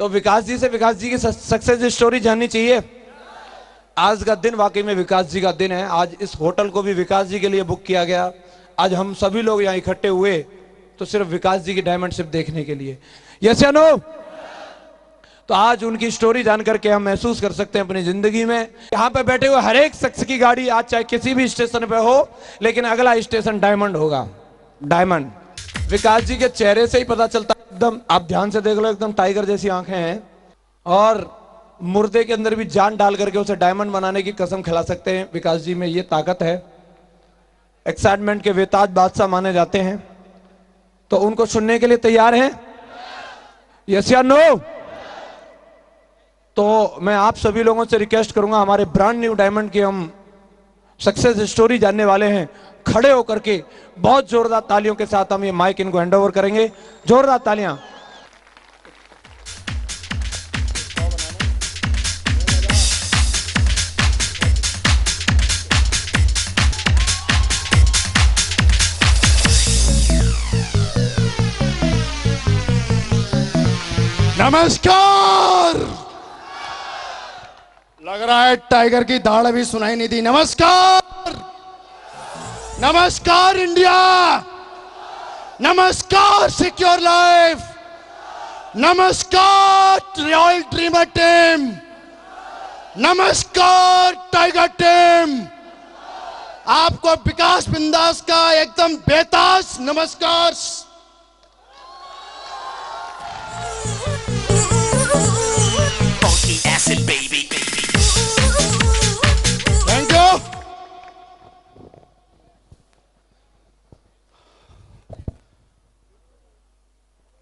तो विकास जी से विकास जी की सक्सेस स्टोरी जाननी चाहिए। आज का दिन वाकई में विकास जी का दिन है। आज इस होटल को भी विकास जी के लिए बुक किया गया। आज हम सभी लोग यहाँ इकट्ठे हुए तो सिर्फ विकास जी की डायमंडशिप देखने के लिए। यस या नो? तो आज उनकी स्टोरी जानकर के हम महसूस कर सकते हैं अपनी जिंदगी में। यहाँ पे बैठे हुए हर एक शख्स की गाड़ी आज चाहे किसी भी स्टेशन पे हो, लेकिन अगला स्टेशन डायमंड होगा। डायमंड विकास जी के चेहरे से ही पता चलता है। एकदम आप ध्यान से देख लो, एकदम टाइगर जैसी आंखें हैं और मुर्दे के अंदर भी जान डाल करके उसे डायमंड बनाने की कसम खिला सकते हैं। विकास जी में ये ताकत है। एक्साइटमेंट के बेताज बादशाह माने जाते हैं। तो उनको सुनने के लिए तैयार हैं? यस या नो? तो मैं आप सभी लोगों से रिक्वेस्ट करूंगा, हमारे ब्रांड न्यू डायमंड की हम सक्सेस स्टोरी जानने वाले हैं। खड़े होकर के बहुत जोरदार तालियों के साथ हम ये माइक इनको हैंड ओवर करेंगे। जोरदार तालियां। नमस्कार। लग रहा है टाइगर की दाढ़ अभी सुनाई नहीं दी। नमस्कार, नमस्कार इंडिया, नमस्कार सिक्योर लाइफ, नमस्कार रॉयल ड्रीमर टीम, नमस्कार टाइगर टीम। आपको विकास बिंदास का एकदम बेताज नमस्कार। Thank you.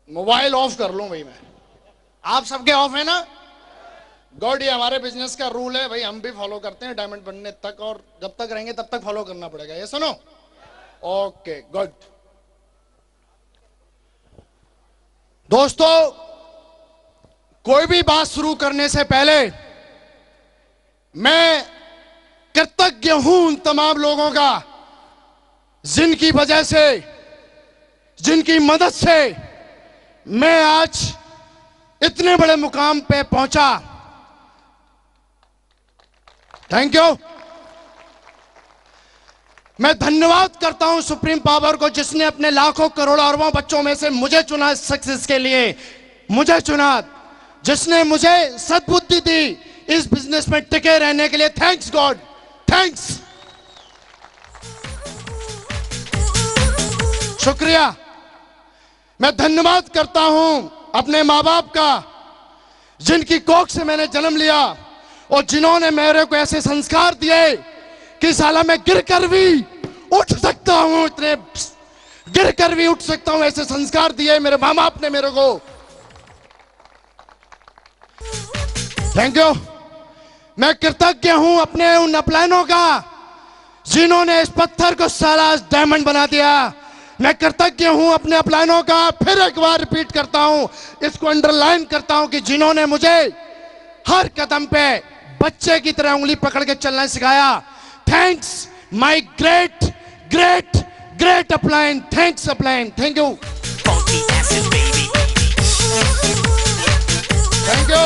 मोबाइल ऑफ कर लूं भाई मैं? आप सबके ऑफ है ना? गॉड, ये हमारे बिजनेस का रूल है भाई, हम भी फॉलो करते हैं डायमंड बनने तक, और जब तक रहेंगे तब तक फॉलो करना पड़ेगा। ये सुनो? Okay good. दोस्तों, कोई भी बात शुरू करने से पहले मैं कृतज्ञ हूं उन तमाम लोगों का जिनकी वजह से, जिनकी मदद से मैं आज इतने बड़े मुकाम पे पहुंचा। Thank you. मैं धन्यवाद करता हूं सुप्रीम पावर को, जिसने अपने लाखों करोड़ों अरबों बच्चों में से मुझे चुना सक्सेस के लिए, मुझे चुना, जिसने मुझे सद्बुद्धि दी इस बिजनेस में टिके रहने के लिए। थैंक्स गॉड, थैंक्स, शुक्रिया। मैं धन्यवाद करता हूं अपने माँ बाप का, जिनकी कोख से मैंने जन्म लिया और जिन्होंने मेरे को ऐसे संस्कार दिए कि साला मैं गिरकर भी उठ सकता हूं, इतने गिरकर भी उठ सकता हूं, ऐसे संस्कार दिए मेरे माँ बाप ने मेरे को। Thank you. मैं कृतज्ञ हूं अपने उन अपलाइनों का जिन्होंने इस पत्थर को साला डायमंड बना दिया। मैं कृतज्ञ हूं अपने अपलाइनों का, फिर एक बार रिपीट करता हूं, इसको अंडरलाइन करता हूं कि जिन्होंने मुझे हर कदम पे बच्चे की तरह उंगली पकड़ के चलना सिखाया। Thanks my great great great upline. Thanks upline, thank you, thank you.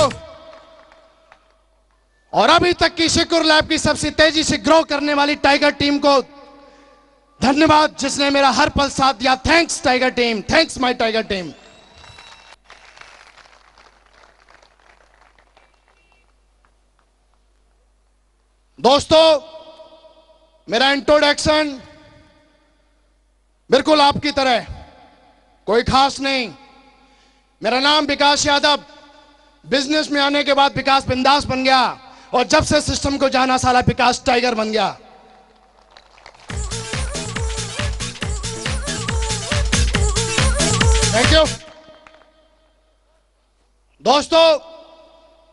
और अभी तक की सिक्योर लैब की सबसे तेजी से ग्रो करने वाली टाइगर टीम को धन्यवाद, जिसने मेरा हर पल साथ दिया। Thanks tiger team, thanks my tiger team. दोस्तों, मेरा इंट्रोडक्शन बिल्कुल आपकी तरह कोई खास नहीं। मेरा नाम विकास यादव, बिजनेस में आने के बाद विकास बिंदास बन गया, और जब से सिस्टम को जाना साला विकास टाइगर बन गया। Thank you. दोस्तों,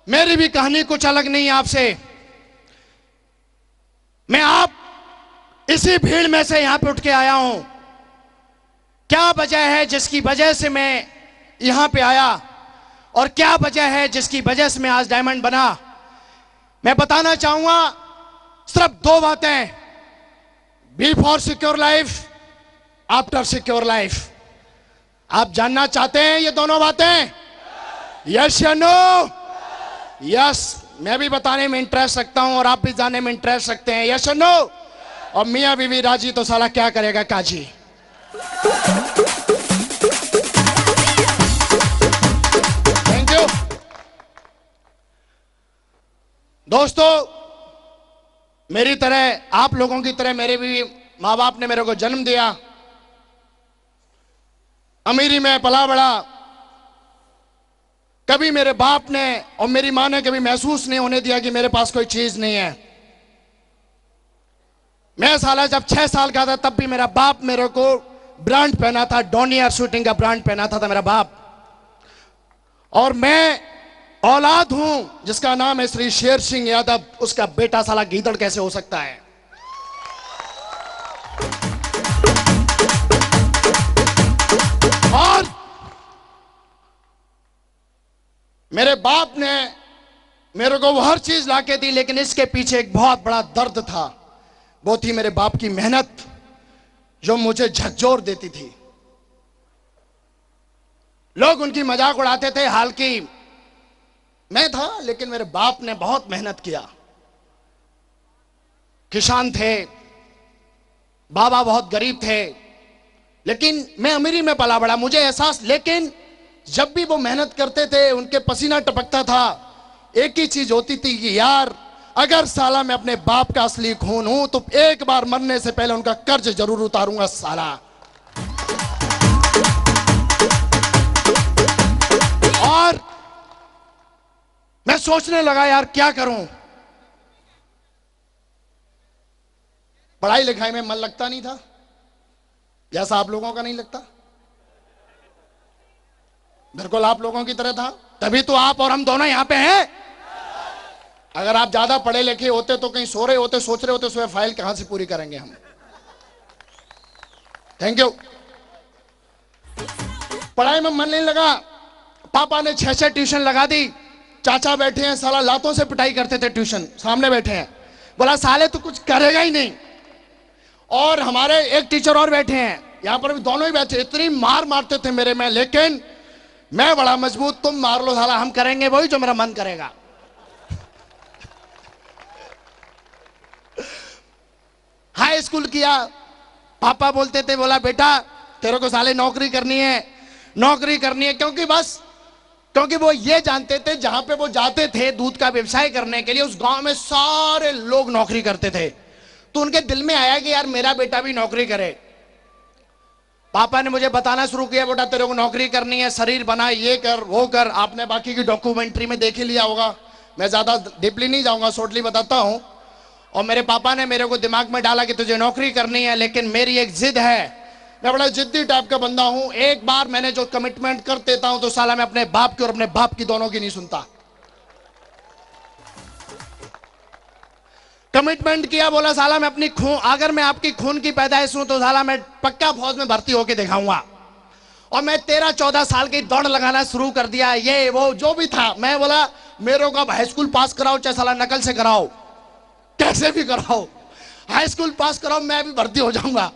मेरी भी कहानी कुछ अलग नहीं है आपसे। मैं आप इसी भीड़ में से यहां पे उठ के आया हूं। क्या वजह है जिसकी वजह से मैं यहां पे आया, और क्या वजह है जिसकी वजह से मैं आज डायमंड बना, मैं बताना चाहूंगा। सिर्फ दो बातें, be for secure life, after secure life. आप जानना चाहते हैं ये दोनों बातें? यस या नो? यस, मैं भी बताने में इंटरेस्ट रखता हूं और आप भी जानने में इंटरेस्ट रखते हैं। यस या नो? और मियां बीवी राजी तो साला क्या करेगा काजी। थैंक यू दोस्तों। मेरी तरह, आप लोगों की तरह मेरे भी माँ बाप ने मेरे को जन्म दिया, अमीरी में पला बड़ा। कभी मेरे बाप ने और मेरी मां ने कभी महसूस नहीं होने दिया कि मेरे पास कोई चीज नहीं है। मैं साला जब 6 साल का था तब भी मेरा बाप मेरे को ब्रांड पहना था, डोनियर शूटिंग का ब्रांड पहना था मेरा बाप। और मैं औलाद हूं जिसका नाम है श्री शेर सिंह यादव, उसका बेटा साला गीदड़ कैसे हो सकता है। और मेरे बाप ने मेरे को वो हर चीज लाके दी, लेकिन इसके पीछे एक बहुत बड़ा दर्द था। वो थी मेरे बाप की मेहनत जो मुझे झकझोर देती थी। लोग उनकी मजाक उड़ाते थे, हाल की मैं था, लेकिन मेरे बाप ने बहुत मेहनत किया। किसान थे, बाबा बहुत गरीब थे, लेकिन मैं अमीरी में पला बड़ा, मुझे एहसास। लेकिन जब भी वो मेहनत करते थे, उनके पसीना टपकता था, एक ही चीज होती थी कि यार अगर साला मैं अपने बाप का असली खून हूं तो एक बार मरने से पहले उनका कर्ज जरूर उतारूंगा साला। और मैं सोचने लगा यार क्या करूं। पढ़ाई लिखाई में मन लगता नहीं था, जैसा आप लोगों का नहीं लगता। बिल्कुल आप लोगों की तरह था, तभी तो आप और हम दोनों यहां पे हैं। अगर आप ज्यादा पढ़े लिखे होते तो कहीं सो रहे होते, सोच रहे होते सुबह फाइल कहां से पूरी करेंगे हम। Thank you. पढ़ाई में मन नहीं लगा, पापा ने 6 ट्यूशन लगा दी। चाचा बैठे हैं, साला लातों से पिटाई करते थे, ट्यूशन सामने बैठे हैं। बोला साले तो कुछ करेगा ही नहीं। और हमारे एक टीचर और बैठे हैं, यहां पर भी दोनों ही बैठे, इतनी मार मारते थे मेरे में, लेकिन मैं बड़ा मजबूत, तुम मार लो साला, हम करेंगे वही जो मेरा मन करेगा। हाई स्कूल किया, पापा बोलते थे, बोला बेटा तेरे को साले नौकरी करनी है, नौकरी करनी है। क्योंकि वो ये जानते थे जहां पे वो जाते थे दूध का व्यवसाय करने के लिए, उस गांव में सारे लोग नौकरी करते थे। तो उनके दिल में आया कि यार मेरा बेटा भी नौकरी करे। पापा ने मुझे बताना शुरू किया, बेटा तेरे को नौकरी करनी है, शरीर बना, ये कर वो कर। आपने बाकी की डॉक्यूमेंट्री में देख ही लिया होगा, मैं ज्यादा डीपली नहीं जाऊंगा, शॉर्टली बताता हूं। और मेरे पापा ने मेरे को दिमाग में डाला कि तुझे नौकरी करनी है, लेकिन मेरी एक जिद है, मैं बड़ा जिद्दी टाइप का बंदा हूं। एक बार मैंने जो कमिटमेंट कर देता हूं तो साला मैं अपने बाप की और अपने बाप की दोनों की नहीं सुनता। कमिटमेंट किया, बोला साला मैं अपनी खून, अगर मैं आपकी खून की पैदाइश हूं तो साला मैं पक्का फौज में भर्ती होके दिखाऊंगा। और मैं 13-14 साल की दौड़ लगाना शुरू कर दिया, ये वो जो भी था। मैं बोला मेरे को हाई स्कूल पास कराओ, चाहे साला नकल से कराओ, कैसे भी कराओ, हाई स्कूल पास कराओ, मैं भी भर्ती हो जाऊंगा।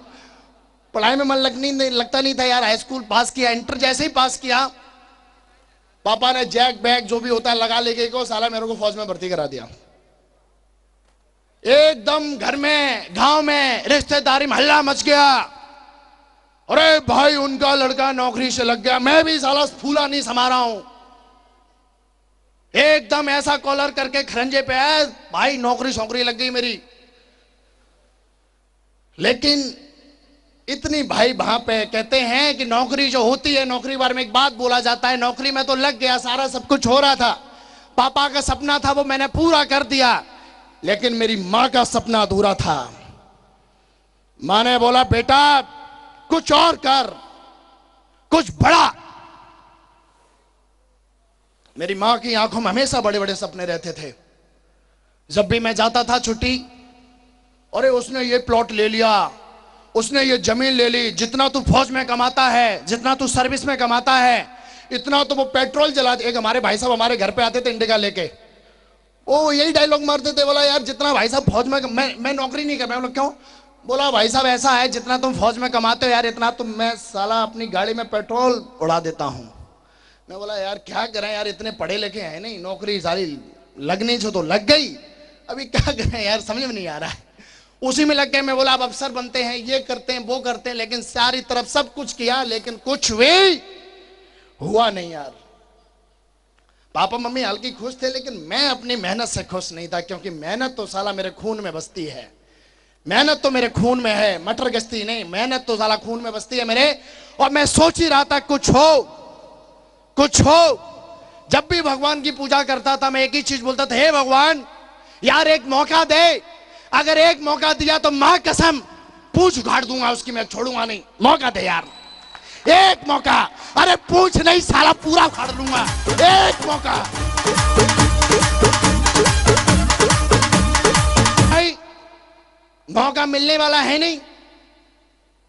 पढ़ाई में मन लगता नहीं था यार। हाई स्कूल पास किया, इंटर जैसे ही पास किया, पापा ने जैक बैग जो भी होता है लगा लेके को साला मेरे को फौज में भर्ती करा दिया। एकदम घर में, गांव में, रिश्तेदारी में हल्ला मच गया, अरे भाई उनका लड़का नौकरी से लग गया। मैं भी साला फूला नहीं समा रहा हूं, एकदम ऐसा कॉलर करके खरंजे पे आया, भाई नौकरी शौकरी लग गई मेरी। लेकिन इतनी भाई वहां पे कहते हैं कि नौकरी जो होती है, नौकरी बारे में एक बात बोला जाता है, नौकरी में तो लग गया, सारा सब कुछ हो रहा था, पापा का सपना था वो मैंने पूरा कर दिया, लेकिन मेरी मां का सपना अधूरा था। मां ने बोला बेटा कुछ और कर, कुछ बड़ा। मेरी मां की आंखों में हमेशा बड़े बड़े सपने रहते थे। जब भी मैं जाता था छुट्टी, अरे उसने ये प्लॉट ले लिया, उसने ये जमीन ले ली, जितना तू फौज में कमाता है, जितना तू सर्विस में कमाता है, इतना तो वो पेट्रोल जला। एक हमारे भाई साहब हमारे घर पे आते थे इंडिका लेके, वो यही डायलॉग मारते थे, बोला यार जितना भाई साहब फौज में, मैं नौकरी नहीं कर रहा। बोला क्यों? बोला भाई साहब ऐसा है, जितना तुम फौज में कमाते हो यार, इतना तुम, मैं साला अपनी गाड़ी में पेट्रोल उड़ा देता हूं। मैं बोला यार क्या करें यार, इतने पढ़े लिखे हैं नहीं, नौकरी सारी लगनी छो तो लग गई, अभी क्या करें यार, समझ में नहीं आ रहा है। उसी में लग गए। मैं बोला अब अफसर बनते हैं, ये करते हैं, वो करते हैं, लेकिन सारी तरफ सब कुछ किया, लेकिन कुछ भी हुआ नहीं यार। पापा मम्मी हल्की खुश थे, लेकिन मैं अपनी मेहनत से खुश नहीं था, क्योंकि मेहनत तो साला मेरे खून में बसती है, मेहनत तो मेरे खून में है, मटर गश्ती नहीं, मेहनत तो साला खून में बसती है मेरे। और मैं सोच ही रहा था कुछ हो, कुछ हो। जब भी भगवान की पूजा करता था मैं एक ही चीज बोलता था, हे भगवान यार एक मौका दे, अगर एक मौका दिया तो मां कसम पूछ उखाड़ दूंगा उसकी, मैं छोड़ूंगा नहीं, मौका दे यार, एक मौका। अरे पूछ नहीं साला पूरा उखाड़ लूंगा, एक मौका। भाई मौका मिलने वाला है नहीं।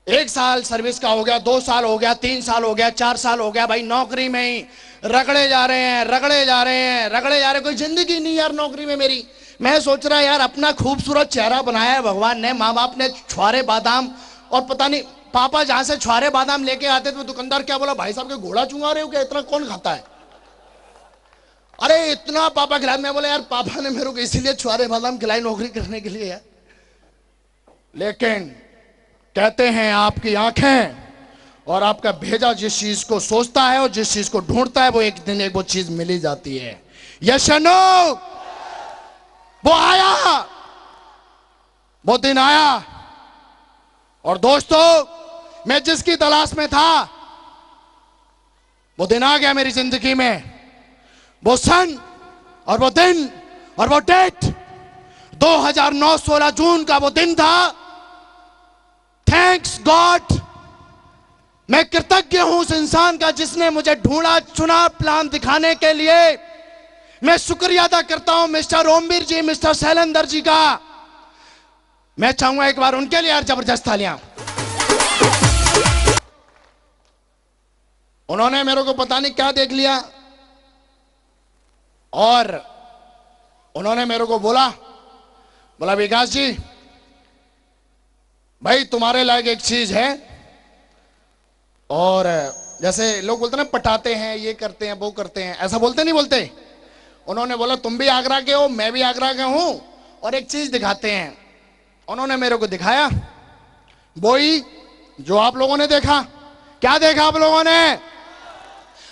1 साल सर्विस का हो गया, 2 साल हो गया, 3 साल हो गया, 4 साल हो गया, भाई नौकरी में ही रगड़े जा रहे हैं, रगड़े जा रहे हैं, रगड़े जा रहे हैं, कोई जिंदगी नहीं यार नौकरी में मेरी। मैं सोच रहा यार अपना खूबसूरत चेहरा बनाया है भगवान ने, माँ बाप ने छुआरे बादाम, और पता नहीं पापा जहां से छुआरे बादाम लेके आते थे दुकानदार क्या बोला, भाई साहब के घोड़ा चुंगा रहे हो क्या, इतना कौन खाता है, अरे इतना पापा खिलाए। मैं बोला यार पापा ने मेरे को इसीलिए छुआरे बादाम खिलाई नौकरी करने के लिए यार। लेकिन कहते हैं आपकी आंखें और आपका भेजा जिस चीज को सोचता है और जिस चीज को ढूंढता है वो एक दिन एक वो चीज मिल ही जाती है। यस और नो? वो आया, वो दिन आया। और दोस्तों मैं जिसकी तलाश में था वो दिन आ गया मेरी जिंदगी में। वो सन और वो दिन और वो डेट 2009 16 जून का वो दिन था। थैंक्स गॉड, मैं कृतज्ञ हूं उस इंसान का जिसने मुझे ढूंढा चुना प्लान दिखाने के लिए। मैं शुक्रिया अदा करता हूं मिस्टर ओमवीर जी, मिस्टर शैलेंद्र जी का। मैं चाहूंगा एक बार उनके लिए यार जबरदस्त तालियां। उन्होंने मेरे को पता नहीं क्या देख लिया और उन्होंने मेरे को बोला विकास जी भाई तुम्हारे लायक एक चीज है। और जैसे लोग बोलते ना पटाते हैं, ये करते हैं, वो करते हैं, ऐसा बोलते नहीं बोलते। उन्होंने बोला तुम भी आगरा के हो, मैं भी आगरा का हूं, और एक चीज दिखाते हैं। उन्होंने मेरे को दिखाया वही जो आप लोगों ने देखा। क्या देखा आप लोगों ने?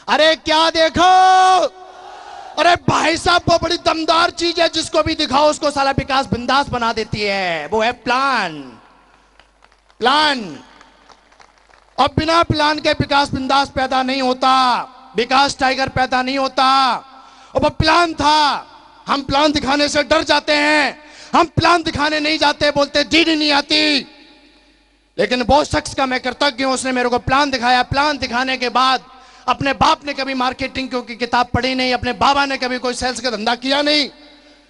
अरे क्या देखो, अरे भाई साहब वो बड़ी दमदार चीज है, जिसको भी दिखाओ उसको साला विकास बिंदास बना देती है। वो है प्लान। अब बिना प्लान के विकास बिंदास पैदा नहीं होता, विकास टाइगर पैदा नहीं होता। अब वो प्लान था। हम प्लान दिखाने से डर जाते हैं, हम प्लान दिखाने नहीं जाते, बोलते डीडी नहीं आती। लेकिन वो शख्स का मैं कृतज्ञ हूं, उसने मेरे को प्लान दिखाया। प्लान दिखाने के बाद अपने बाप ने कभी मार्केटिंग की किताब पढ़ी नहीं, अपने बाबा ने कभी कोई सेल्स का धंधा किया नहीं,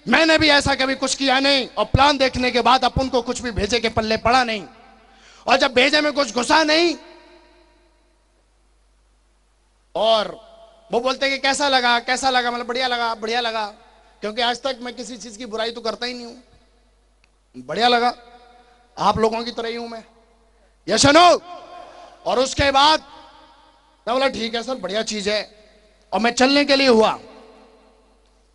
मैंने भी ऐसा कभी कुछ किया नहीं। और प्लान देखने के बाद अपन को कुछ भी भेजे के पल्ले पड़ा नहीं, और जब भेजे में कुछ घुसा नहीं, और वो बोलते कि कैसा लगा, कैसा लगा, मतलब बढ़िया लगा, बढ़िया लगा, क्योंकि आज तक मैं किसी चीज की बुराई तो करता ही नहीं हूं। बढ़िया लगा, आप लोगों की तरह ही हूं मैं। यस और नो? और उसके बाद मैं बोला ठीक है सर, बढ़िया चीज है, और मैं चलने के लिए हुआ।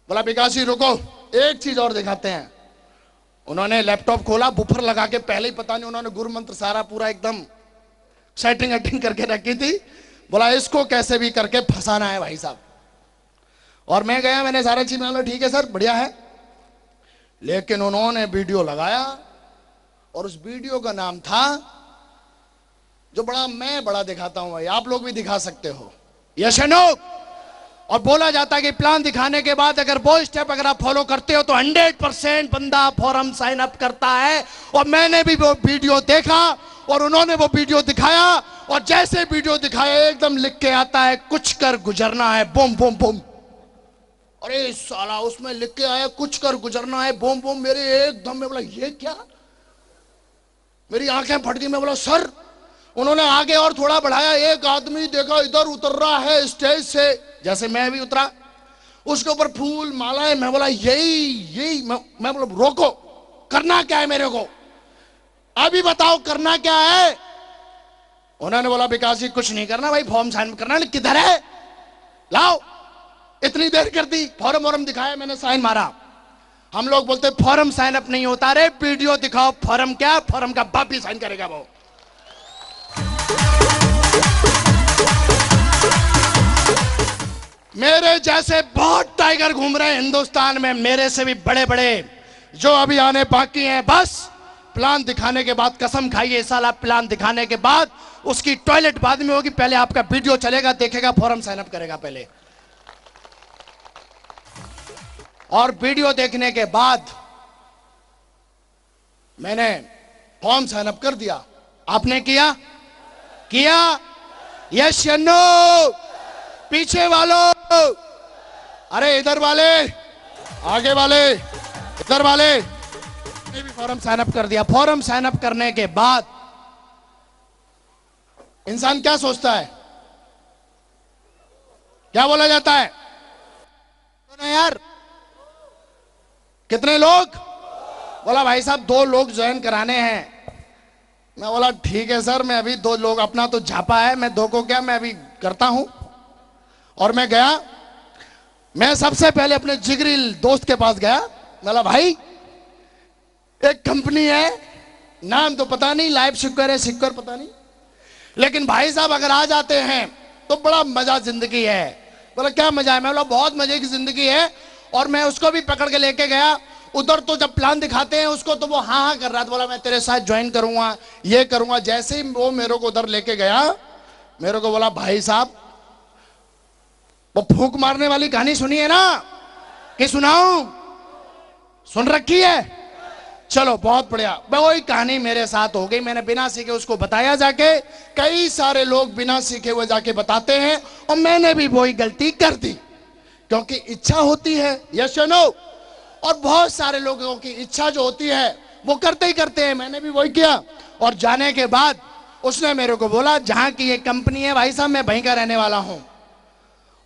बोला विकास जी रुको, एक चीज और दिखाते हैं। उन्होंने लैपटॉप खोला, बुफर लगा के, पहले ही पता नहीं उन्होंने गुरु मंत्र सारा पूरा एकदम सेटिंग एटिंग करके रखी थी। बोला इसको कैसे भी करके फंसाना है भाई साहब। और मैं गया, मैंने सारा चीज बोला ठीक है सर बढ़िया है। लेकिन उन्होंने वीडियो लगाया, और उस वीडियो का नाम था जो मैं बड़ा दिखाता हूं भाई, आप लोग भी दिखा सकते हो। यस और नो? और बोला जाता है कि प्लान दिखाने के बाद अगर वो स्टेप अगर आप फॉलो करते हो तो 100% बंदा फॉरम साइन अप करता है। और मैंने भी वो वीडियो देखा, और उन्होंने वो वीडियो दिखाया, और जैसे वीडियो दिखाया एकदम लिख के आता है कुछ कर गुजरना है, बूम बूम बूम। अरे साला उसमें लिख के आया कुछ कर गुजरना है, बूम बूम। मेरे एकदम में बोला ये क्या, मेरी आंखें फट गई। मैं बोला सर। उन्होंने आगे और थोड़ा बढ़ाया, एक आदमी देखा इधर उतर रहा है स्टेज से, जैसे मैं भी उतरा, उसके ऊपर फूल मालाएं। मैं बोला यही मैं बोला रोको, करना क्या है मेरे को, अभी बताओ करना क्या है। उन्होंने बोला विकास जी कुछ नहीं करना भाई, फॉर्म साइन करना है। किधर है? लाओ, इतनी देर कर दी, फॉर्म वॉर्म दिखाया, मैंने साइन मारा। हम लोग बोलते फॉर्म साइन अप नहीं होता रे, वीडियो दिखाओ। फॉर्म क्या, फॉर्म का बाप ही साइन करेगा वो। मेरे जैसे बहुत टाइगर घूम रहे हैं हिंदुस्तान में, मेरे से भी बड़े बड़े, जो अभी आने बाकी हैं। बस प्लान दिखाने के बाद कसम खाइए, इस साल आप प्लान दिखाने के बाद उसकी टॉयलेट बाद में होगी, पहले आपका वीडियो चलेगा, देखेगा, फॉर्म साइन अप करेगा पहले। और वीडियो देखने के बाद मैंने फॉर्म साइन अप कर दिया। आपने किया? किया? यस या नो? पीछे वालों, अरे इधर वाले, आगे वाले, इधर वाले ने भी फॉर्म साइन अप कर दिया। फॉर्म साइन अप करने के बाद इंसान क्या सोचता है, क्या बोला जाता है? तो यार कितने लोग? बोला भाई साहब 2 लोग ज्वाइन कराने हैं। मैं बोला ठीक है सर, मैं अभी 2 लोग, अपना तो झापा है, मैं 2 को क्या, मैं अभी करता हूं। और मैं गया, मैं सबसे पहले अपने जिगरी दोस्त के पास गया। बोला भाई एक कंपनी है, नाम तो पता नहीं, लाइव सिक्योर है, सिक्योर पता नहीं, लेकिन भाई साहब अगर आ जाते हैं तो बड़ा मजा जिंदगी है। बोला क्या मजा है? मैं बोला बहुत मजे की जिंदगी है। और मैं उसको भी पकड़ के लेके गया उधर, तो जब प्लान दिखाते हैं उसको तो वो हाँ हाँ कर रहा था। बोला मैं तेरे साथ ज्वाइन करूंगा, ये करूंगा। जैसे ही वो मेरे को उधर लेके गया, मेरे को बोला भाई साहब वो फूंक मारने वाली कहानी सुनी है ना, कि सुनाऊं? सुन रखी है? चलो बहुत बढ़िया। वही कहानी मेरे साथ हो गई। मैंने बिना सीखे उसको बताया जाके, कई सारे लोग बिना सीखे हुए जाके बताते हैं, और मैंने भी वही गलती कर दी, क्योंकि इच्छा होती है। यस या नो? और बहुत सारे लोगों की इच्छा जो होती है वो करते ही करते हैं, मैंने भी वही किया। और जाने के बाद उसने मेरे को बोला जहां की ये कंपनी है भाई साहब, मैं वहीं का रहने वाला हूं,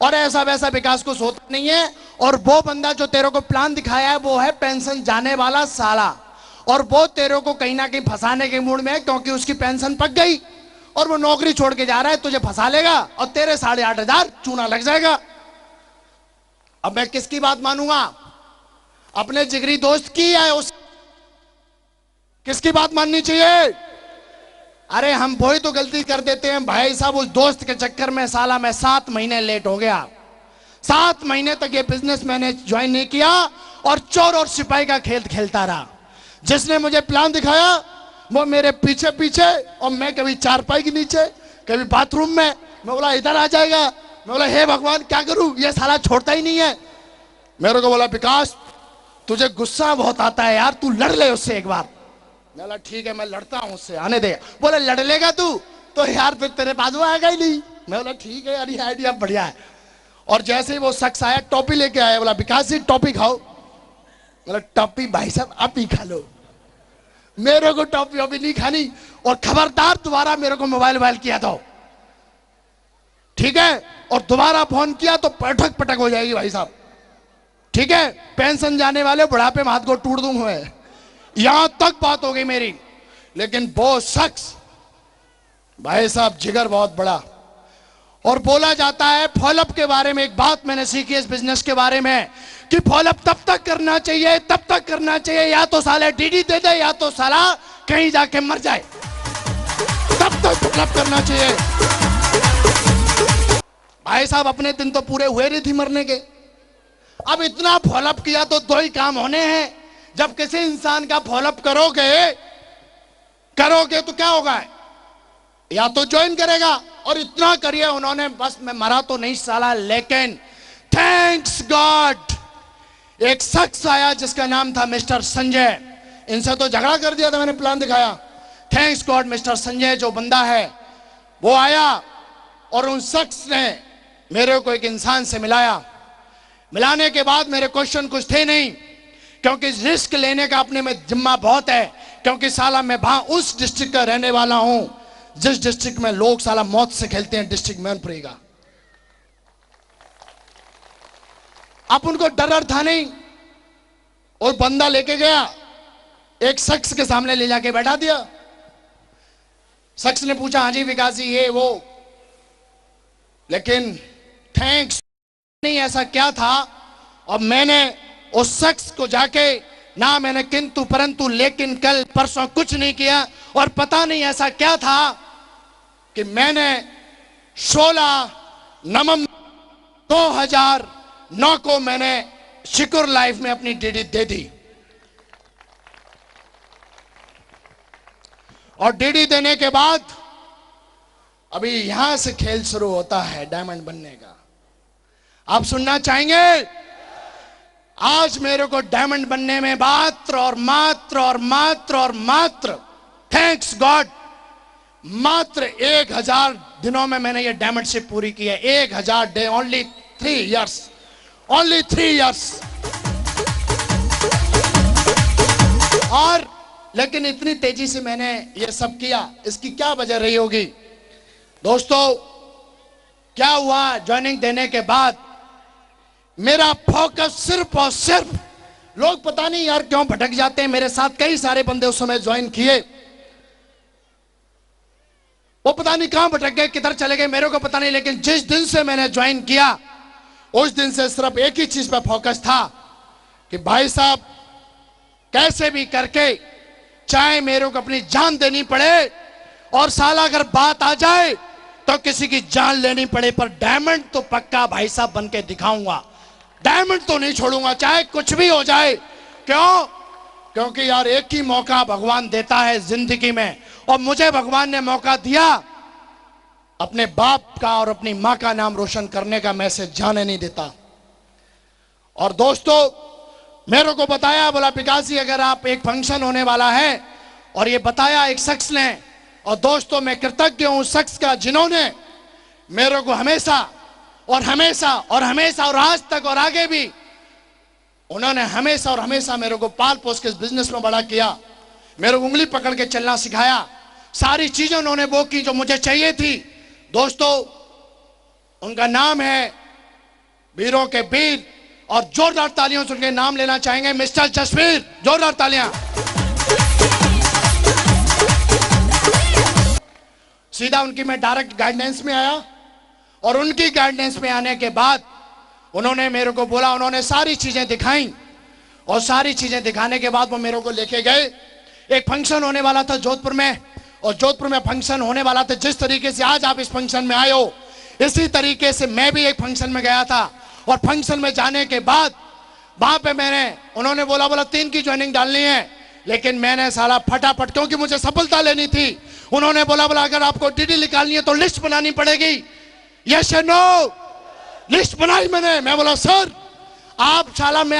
और ऐसा वैसा विकास कुछ होता नहीं है। और वो बंदा जो तेरे को प्लान दिखाया है वो है पेंशन जाने वाला साला, और वो तेरे को कहीं ना कहीं फंसाने के मूड में है, क्योंकि उसकी पेंशन पक गई और वो नौकरी छोड़ के जा रहा है, तुझे फंसा लेगा और तेरे 8,500 चूना लग जाएगा। अब मैं किसकी बात मानूंगा? अपने जिगरी दोस्त की या उस किसकी बात माननी चाहिए? अरे हम वही तो गलती कर देते हैं भाई साहब। उस दोस्त के चक्कर में साला मैं 7 महीने लेट हो गया। 7 महीने तक ये बिजनेस मैंने ज्वाइन नहीं किया और चोर और सिपाही का खेल खेलता रहा। जिसने मुझे प्लान दिखाया वो मेरे पीछे पीछे, और मैं कभी चारपाई के नीचे, कभी बाथरूम में। मैं बोला इधर आ जाएगा, मैं बोला हे भगवान क्या करूं, ये साला छोड़ता ही नहीं है। मेरे को बोला विकास तुझे गुस्सा बहुत आता है यार, तू लड़ ले उससे एक बार। मैं बोला ठीक है मैं लड़ता हूं उससे, आने दे। बोले लड़ लेगा तू तो यार फिर तेरे बाजू आएगा ही नहीं। मैं बोला ठीक है यार, ये आइडिया बढ़िया है। और जैसे ही वो शख्स आया, टॉपी लेके आया, बोला विकास जी टॉपी खाओ। बोला टॉपी भाई साहब आप ही खा लो, मेरे को टॉपी अभी नहीं खानी, और खबरदार दोबारा मेरे को मोबाइल किया तो ठीक है, और दोबारा फोन किया तो पटक पटक हो जाएगी भाई साहब, ठीक है? पेंशन जाने वाले बुढ़ापे में हाथ को टूट दूंगा। यहां तक बात हो गई मेरी। लेकिन वो शख्स भाई साहब जिगर बहुत बड़ा। और बोला जाता है फॉलोअप के बारे में, एक बात मैंने सीखी इस बिजनेस के बारे में, कि फॉलोअप तब तक करना चाहिए, तब तक करना चाहिए या तो साले डीडी दे दे या तो साला कहीं जाके मर जाए, तब तक फॉलोअप करना चाहिए। भाई साहब अपने दिन तो पूरे हुए नहीं थी मरने के। अब इतना फॉलोअप किया तो 2 ही काम होने हैं। जब किसी इंसान का फॉलोअप करोगे तो क्या होगा? या तो ज्वाइन करेगा, और इतना करिए उन्होंने, बस मैं मरा तो नहीं साला। लेकिन थैंक्स गॉड एक शख्स आया जिसका नाम था मिस्टर संजय। इनसे तो झगड़ा कर दिया था मैंने प्लान दिखाया। थैंक्स गॉड मिस्टर संजय जो बंदा है वो आया, और उन शख्स ने मेरे को एक इंसान से मिलाया। मिलाने के बाद मेरे क्वेश्चन कुछ थे नहीं, क्योंकि रिस्क लेने का अपने में जिम्मा बहुत है। क्योंकि साला मैं वहां उस डिस्ट्रिक्ट का रहने वाला हूं जिस डिस्ट्रिक्ट में लोग साला मौत से खेलते हैं, डिस्ट्रिक्ट मैनपुरी का। अब उनको डर था नहीं, और बंदा लेके गया, एक शख्स के सामने ले जाके बैठा दिया। शख्स ने पूछा हाँ जी विकास जी ये वो, लेकिन थैंक्स नहीं ऐसा क्या था, और मैंने उस शख्स को जाके ना मैंने किंतु परंतु लेकिन कल परसों कुछ नहीं किया, और पता नहीं ऐसा क्या था कि मैंने 16 नवंबर 2009 को मैंने शिकुर लाइफ में अपनी डीडी दे दी। और डीडी देने के बाद अभी यहां से खेल शुरू होता है डायमंड बनने का। आप सुनना चाहेंगे? आज मेरे को डायमंड बनने में मात्र और मात्र और मात्र और मात्र, थैंक्स गॉड, मात्र 1000 दिनों में मैंने ये डायमंडशिप पूरी की है। 1000 day, only 3 years, only 3 years. और लेकिन इतनी तेजी से मैंने ये सब किया, इसकी क्या वजह रही होगी दोस्तों? क्या हुआ, ज्वाइनिंग देने के बाद मेरा फोकस सिर्फ और सिर्फ, लोग पता नहीं यार क्यों भटक जाते हैं, मेरे साथ कई सारे बंदे उस समय ज्वाइन किए, वो पता नहीं कहां भटक गए, किधर चले गए, मेरे को पता नहीं। लेकिन जिस दिन से मैंने ज्वाइन किया उस दिन से सिर्फ एक ही चीज पे फोकस था कि भाई साहब कैसे भी करके, चाहे मेरे को अपनी जान देनी पड़े, और साला अगर बात आ जाए तो किसी की जान लेनी पड़े, पर डायमंड तो पक्का भाई साहब बन के दिखाऊंगा, डायमंड तो नहीं छोड़ूंगा, चाहे कुछ भी हो जाए। क्यों? क्योंकि यार एक ही मौका भगवान देता है जिंदगी में, और मुझे भगवान ने मौका दिया अपने बाप का और अपनी मां का नाम रोशन करने का, मैं इसे जाने नहीं देता। और दोस्तों मेरे को बताया, बोला विकास जी अगर आप, एक फंक्शन होने वाला है, और ये बताया एक शख्स ने, और दोस्तों मैं कृतज्ञ हूं उस शख्स का जिन्होंने मेरे को हमेशा और हमेशा और हमेशा और आज तक और आगे भी उन्होंने हमेशा और हमेशा मेरे को पाल पोस के इस बिजनेस में बड़ा किया, मेरे को उंगली पकड़ के चलना सिखाया, सारी चीजें उन्होंने वो की जो मुझे चाहिए थी। दोस्तों उनका नाम है वीरों के वीर, और जोरदार तालियों से उनके नाम लेना चाहेंगे मिस्टर जसवीर, जोरदार तालियां। सीधा उनकी मैं डायरेक्ट गाइडेंस में आया, और उनकी गाइडेंस में आने के बाद उन्होंने मेरे को बोला, उन्होंने सारी चीजें दिखाई, और सारी चीजें दिखाने के बाद वो मेरे को लेके गए। एक फंक्शन होने वाला था जोधपुर में, और जोधपुर में फंक्शन होने वाला था, जिस तरीके से आज आप इस फंक्शन में आए हो इसी तरीके से मैं भी एक फंक्शन में गया था। और फंक्शन में जाने के बाद वहां पे उन्होंने बोला 3 की ज्वाइनिंग डालनी है, लेकिन मैंने साला फटाफट, क्योंकि मुझे सफलता लेनी थी, उन्होंने बोला अगर आपको डीडी निकालनी है तो लिस्ट बनानी पड़ेगी, यस या नो। लिस्ट बनाई मैंने, मैं बोला सर आप साला मैं